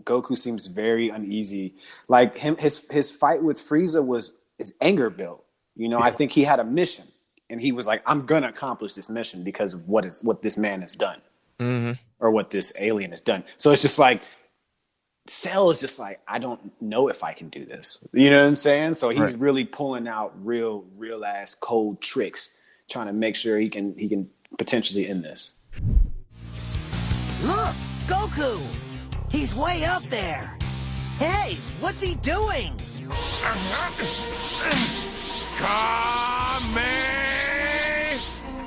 Goku seems very uneasy. Like his fight with Frieza is anger built. I think he had a mission, and he was like, I'm gonna accomplish this mission because of what this man has done, or what this alien has done. So it's just like Cell is just like, I don't know if I can do this. You know what I'm saying? So he's really pulling out real ass cold tricks, trying to make sure he can potentially end this. Look, Goku! He's way up there! Hey, what's he doing? Kame!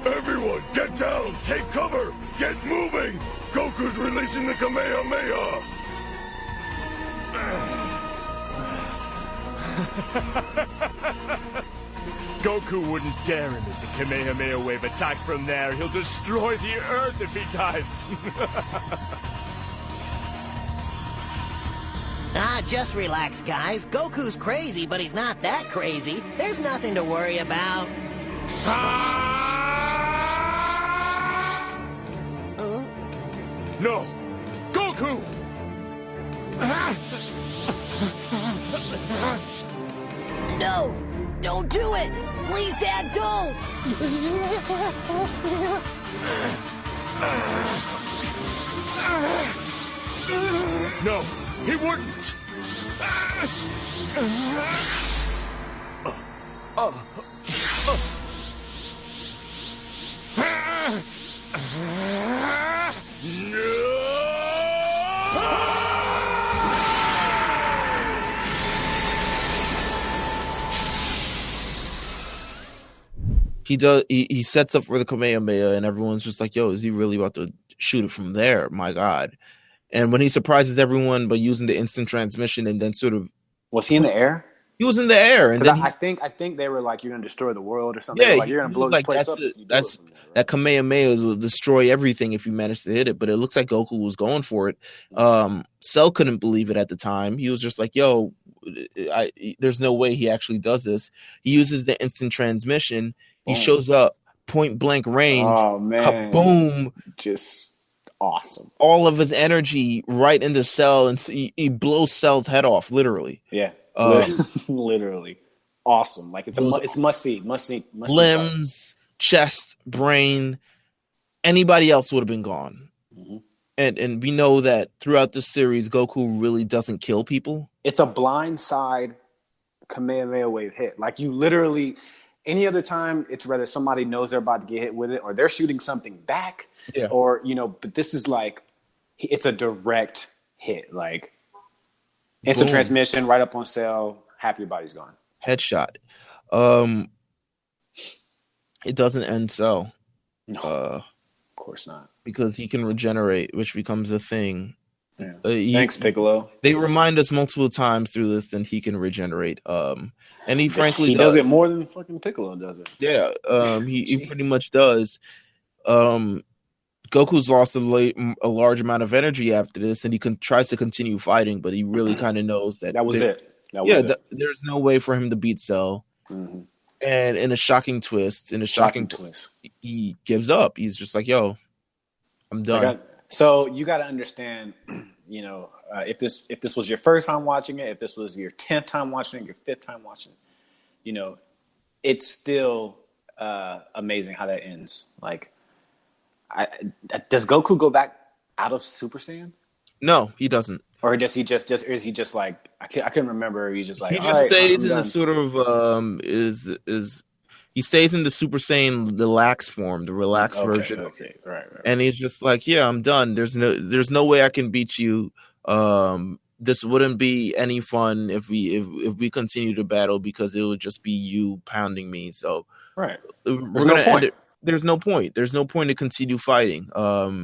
Everyone, get down! Take cover! Get moving! Goku's releasing the Kamehameha! Goku wouldn't dare emit the Kamehameha wave attack from there. He'll destroy the Earth if he does. Just relax, guys. Goku's crazy, but he's not that crazy. There's nothing to worry about. No! Goku! No! Don't do it! Please, Dad, don't! No, he wouldn't! He sets up for the Kamehameha, and everyone's just like, yo, is he really about to shoot it from there? My God. And when he surprises everyone by using the instant transmission, and then sort of... Was he in the air? He was in the air. And then I think they were like, you're going to destroy the world or something. Yeah, like, you're going to blow this place up. That Kamehameha will destroy everything if you manage to hit it. But it looks like Goku was going for it. Cell couldn't believe it at the time. He was just like, yo, there's no way he actually does this. He uses the instant transmission. He shows up, point blank range. Oh, man. Boom. Just awesome. All of his energy right into Cell, and he blows Cell's head off, literally. Yeah. Literally. Awesome. Like, it's must see. Limbs, chest, brain. Anybody else would have been gone. Mm-hmm. And we know that throughout this series, Goku really doesn't kill people. It's a blind side Kamehameha wave hit. Like, you literally, any other time, it's whether somebody knows they're about to get hit with it or they're shooting something back. Yeah. Or, but this is like, it's a direct hit. Like, instant transmission, right up on Cell, half your body's gone. Headshot. It doesn't end Cell. No, of course not. Because he can regenerate, which becomes a thing. Yeah. Thanks, Piccolo. They remind us multiple times through this that he can regenerate. And he frankly does it more than fucking Piccolo does it. Yeah, he pretty much does. Goku's lost a large amount of energy after this, and he tries to continue fighting, but he really kind of knows that was it. There's no way for him to beat Cell. Mm-hmm. And in a shocking twist, he gives up. He's just like, "Yo, I'm done." So you got to understand, if this was your first time watching it, if this was your 10th time watching it, your 5th time watching it, it's still amazing how that ends. Like, does Goku go back out of Super Saiyan? No, he doesn't. Or does he just or is he just like I couldn't remember? He's just like he just stays in the sort of he stays in the Super Saiyan relaxed form, the relaxed version. Okay, right. And he's just like, yeah, I'm done. There's no way I can beat you. This wouldn't be any fun if we continue to battle because it would just be you pounding me. So right, we're gonna end it. There's no point. There's no point to continue fighting.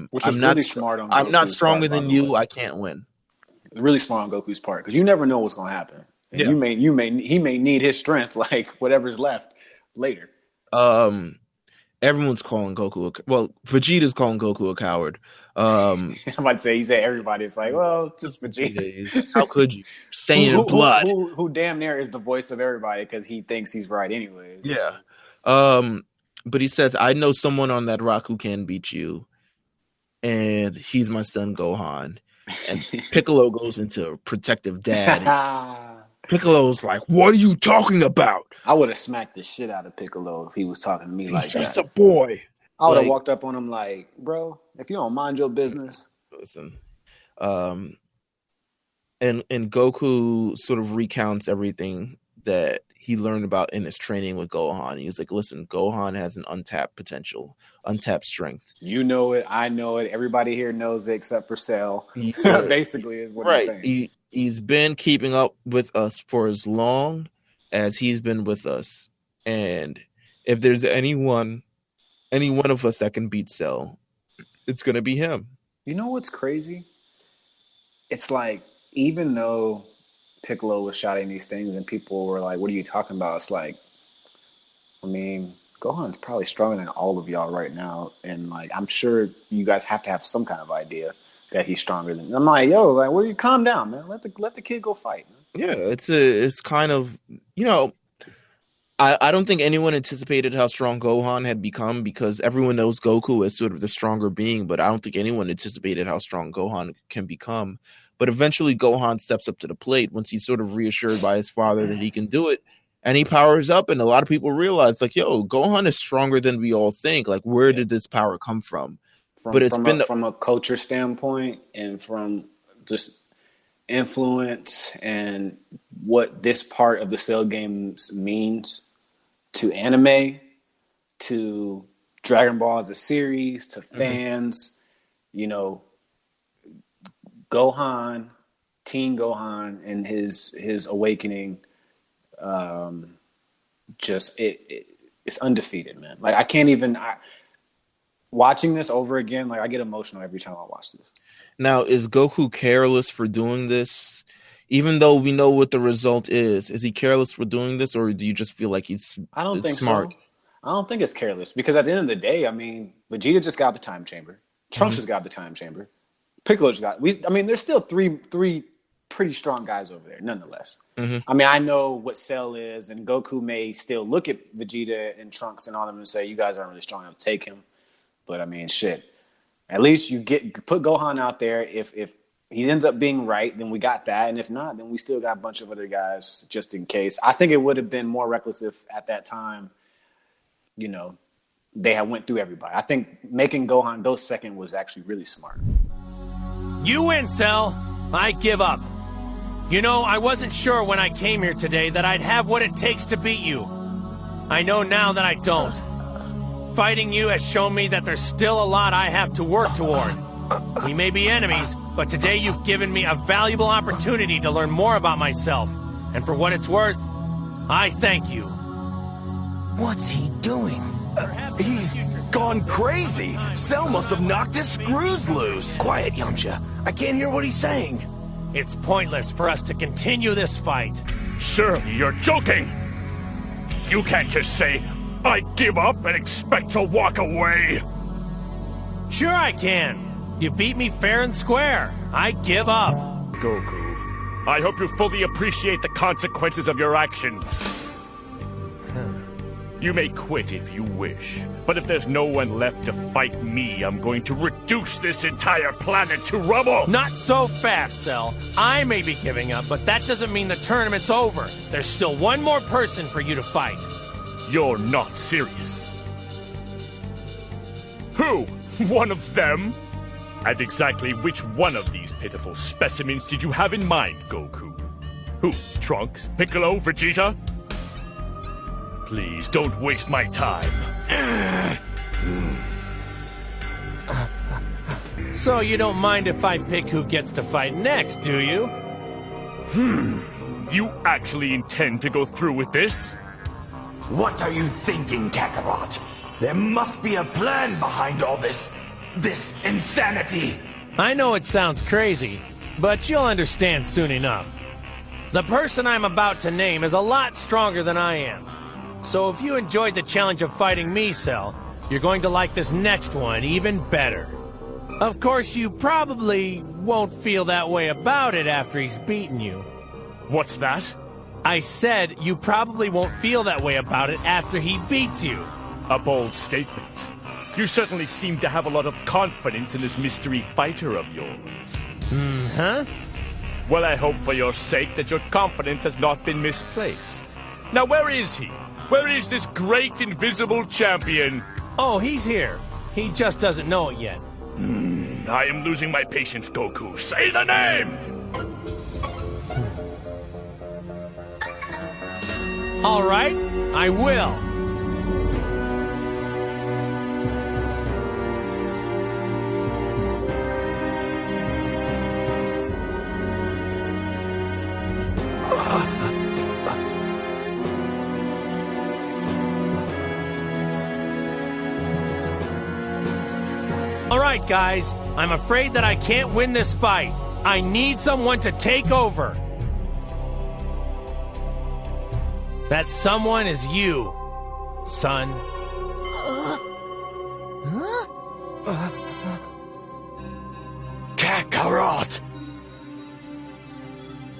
Which is really smart on Goku's I'm not stronger part, than you. I can't win. Really smart on Goku's part because you never know what's going to happen. And he may need his strength, like whatever's left later. Everyone's calling Goku. Vegeta's calling Goku a coward. I'm about to say, he said everybody. It's like, well, just Vegeta. How could you? Saiyan blood. Who damn near is the voice of everybody because he thinks he's right anyways. Yeah. But he says, I know someone on that rock who can beat you, and he's my son Gohan. And Piccolo goes into protective dad. Piccolo's like, what are you talking about? I would have smacked the shit out of Piccolo if he was talking to me like that. He's just a boy. I would have walked up on him like, bro, if you don't mind your business. Listen. And Goku sort of recounts everything that he learned about in his training with Gohan. He's like, listen, Gohan has an untapped potential, untapped strength. You know it. I know it. Everybody here knows it except for Cell. Basically is what he's saying. He's been keeping up with us for as long as he's been with us. And if there's any one of us that can beat Cell, it's going to be him. You know what's crazy? It's like, even though Piccolo was shouting these things and people were like, what are you talking about? It's like, I mean, Gohan's probably stronger than all of y'all right now. And like, I'm sure you guys have to have some kind of idea that he's stronger than. I'm like, yo, like, well, you calm down, man. Let the kid go fight. Man. Yeah, it's kind of, I don't think anyone anticipated how strong Gohan had become because everyone knows Goku as sort of the stronger being, but I don't think anyone anticipated how strong Gohan can become. But eventually Gohan steps up to the plate once he's sort of reassured by his father that he can do it. And he powers up, and a lot of people realize, like, yo, Gohan is stronger than we all think. Like, where did this power come from? From a culture standpoint and from just influence and what this part of the Cell games means to anime, to Dragon Ball as a series, to fans, Gohan, Teen Gohan, and his awakening, it's undefeated, man. Like, I can't even. Watching this over again, like, I get emotional every time I watch this. Now, is Goku careless for doing this? Even though we know what the result is he careless for doing this, or do you just feel like he's smart? I don't think so. I don't think it's careless because at the end of the day, I mean, Vegeta just got the time chamber. Trunks just got the time chamber. Piccolo just got. There's still three pretty strong guys over there, nonetheless. Mm-hmm. I mean, I know what Cell is, and Goku may still look at Vegeta and Trunks and all them and say, "You guys aren't really strong enough to take him." But I mean, shit. At least you put Gohan out there. If he ends up being right, then we got that, and if not, then we still got a bunch of other guys just in case. I think it would have been more reckless if at that time, they had went through everybody. I think making Gohan go second was actually really smart. You win, Cell. I give up. You know, I wasn't sure when I came here today that I'd have what it takes to beat you. I know now that I don't. Fighting you has shown me that there's still a lot I have to work toward. We may be enemies, but today you've given me a valuable opportunity to learn more about myself. And for what it's worth, I thank you. What's he doing? He's gone crazy. Cell must have knocked his screws loose. Quiet, Yamcha. I can't hear what he's saying. It's pointless for us to continue this fight. Surely you're joking! You can't just say, I give up and expect to walk away! Sure I can. You beat me fair and square. I give up. Goku, I hope you fully appreciate the consequences of your actions. You may quit if you wish, but if there's no one left to fight me, I'm going to reduce this entire planet to rubble! Not so fast, Cell. I may be giving up, but that doesn't mean the tournament's over. There's still one more person for you to fight. You're not serious. Who? One of them? And exactly which one of these pitiful specimens did you have in mind, Goku? Who? Trunks? Piccolo? Vegeta? Please, don't waste my time. So you don't mind if I pick who gets to fight next, do you? You actually intend to go through with this? What are you thinking, Kakarot? There must be a plan behind all this insanity. I know it sounds crazy, but you'll understand soon enough. The person I'm about to name is a lot stronger than I am. So if you enjoyed the challenge of fighting me, Cell, you're going to like this next one even better. Of course, you probably won't feel that way about it after he's beaten you. What's that? I said you probably won't feel that way about it after he beats you. A bold statement. You certainly seem to have a lot of confidence in this mystery fighter of yours. Huh? Well, I hope for your sake that your confidence has not been misplaced. Now, where is he? Where is this great invisible champion? Oh, he's here. He just doesn't know it yet. I am losing my patience, Goku. Say the name! All right, I will. All right, guys, I'm afraid that I can't win this fight. I need someone to take over. That someone is you, son. Kakarot!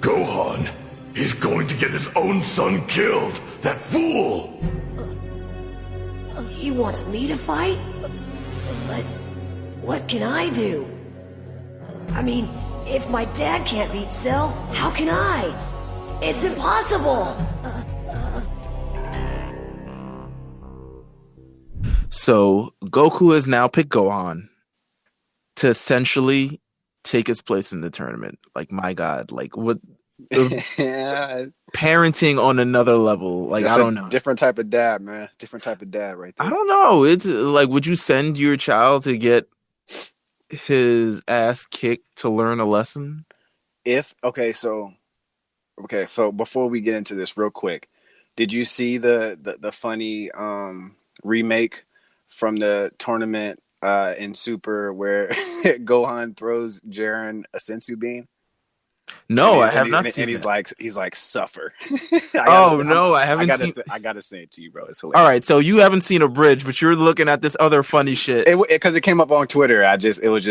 Gohan! He's going to get his own son killed! That fool! He wants me to fight? But what can I do? I mean, if my dad can't beat Cell, how can I? It's impossible! So Goku has now picked Gohan to essentially take his place in the tournament. Like, my God, like what? Yeah. Parenting on another level. Like, That's I don't know. Different type of dad, man. Different type of dad right there. I don't know. It's like, would you send your child to get his ass kicked to learn a lesson? So before we get into this real quick, did you see the funny remake from the tournament in Super where Gohan throws Jiren a sensu bean? No, I have not seen and that. he's like, suffer. I haven't seen. I gotta say it to you, bro. It's hilarious. All right, so you haven't seen a bridge, but you're looking at this other funny shit. Because it came up on Twitter. It was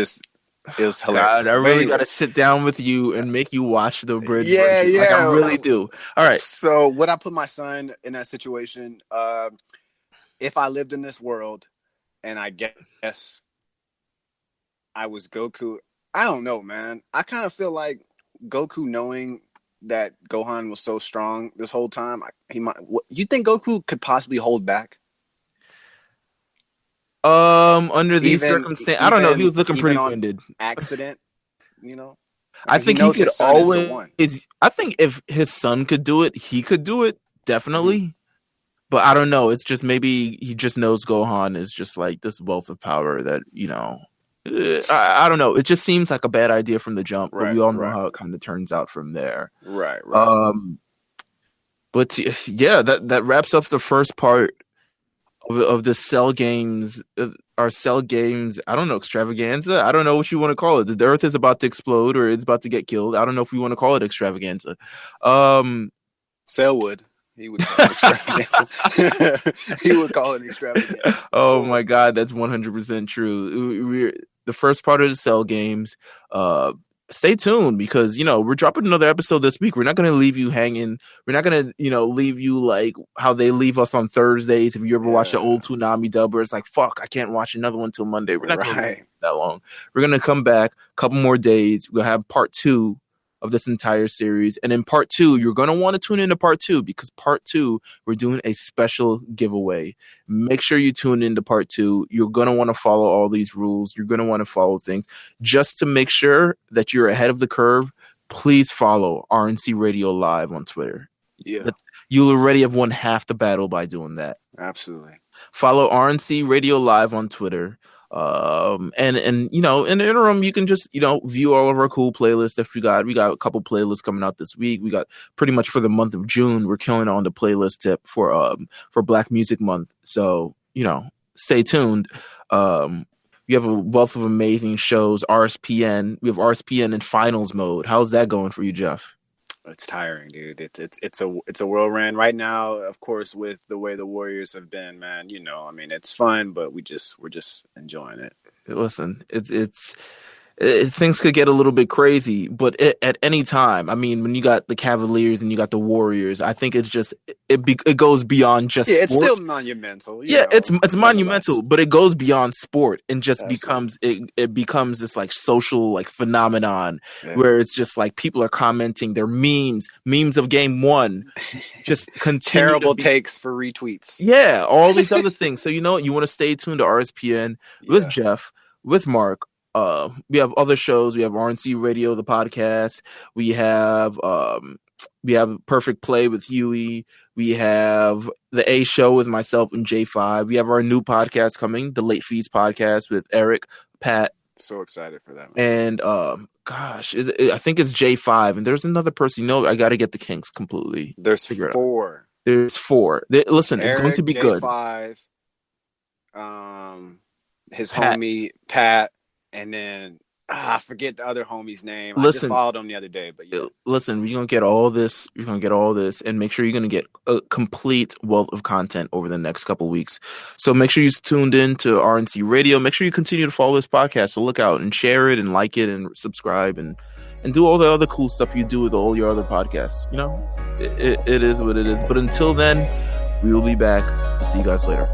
hilarious. God, I really got to sit down with you and make you watch the bridge. Yeah, version. yeah. Like, I really do. All right. So would I put my son in that situation? If I lived in this world, and I guess I was Goku, I don't know, man. I kind of feel like Goku, knowing that Gohan was so strong this whole time, he might. You think Goku could possibly hold back? Under these circumstances, I don't know. He was looking pretty winded. Accident, you know. I think he could always. I think if his son could do it, he could do it definitely. Mm-hmm. But I don't know. It's just maybe he just knows Gohan is just like this wealth of power that, you know. I don't know. It just seems like a bad idea from the jump, but we all know how it kind of turns out from there. Right. But yeah, that wraps up the first part of the Cell games. Our Cell games, I don't know, extravaganza. I don't know what you want to call it. The Earth is about to explode or it's about to get killed. I don't know if we want to call it extravaganza. Cell would. He would call it extravaganza. He would call it extravaganza. Oh my God, that's 100% true. The first part of the Cell games. Stay tuned because, you know, we're dropping another episode this week. We're not going to leave you hanging. We're not going to, you know, leave you like how they leave us on Thursdays. If you ever watch the old Toonami dub, where it's like, fuck, I can't watch another one till Monday. We're not going to leave that long. We're going to come back a couple more days. We'll have part 2 of this entire series. And in part 2, you're going to want to tune into part 2 because part 2, we're doing a special giveaway. Make sure you tune into part 2. You're going to want to follow all these rules. You're going to want to follow things. Just to make sure that you're ahead of the curve, please follow RNC Radio Live on Twitter. Yeah. You'll already have won half the battle by doing that. Absolutely. Follow RNC Radio Live on Twitter. And you know, in the interim, you can just, you know, view all of our cool playlists that we got. We got a couple playlists coming out this week. We got pretty much for the month of June. We're killing on the playlist tip for Black Music Month. So, you know, stay tuned. We have a wealth of amazing shows. RSPN. We have RSPN in finals mode. How's that going for you, Jeff? It's tiring, dude. It's a whirlwind right now. Of course, with the way the Warriors have been, man. You know, I mean, it's fun, but we're just enjoying it. Listen, things could get a little bit crazy, but at any time, I mean, when you got the Cavaliers and you got the Warriors, I think it's just it goes beyond just sport. It's still monumental. Yeah, it's monumental, but it goes beyond sport and just becomes it becomes this like social like phenomenon where it's just like people are commenting their memes of game 1, just continue terrible takes for retweets. Yeah, all these other things. So you know, you want to stay tuned to RSPN with Jeff, with Mark. We have other shows. We have RNC Radio, the podcast. We have Perfect Play with Huey. We have the A Show with myself and J5. We have our new podcast coming, the Late Fees podcast with Eric, Pat. So excited for that, man. And I think it's J5. And there's another person. You know, I got to get the kinks completely. There's 4. There's 4. Listen, Eric, it's going to be J5, good. His homie Pat. And then I forget the other homie's name. Listen, I just followed him the other day. But yeah. Listen, we're gonna get all this. You're gonna get all this, and make sure you're gonna get a complete wealth of content over the next couple of weeks. So make sure you're tuned in to RNC Radio. Make sure you continue to follow this podcast. So look out and share it and like it and subscribe and do all the other cool stuff you do with all your other podcasts. You know, it is what it is. But until then, we will be back. See you guys later.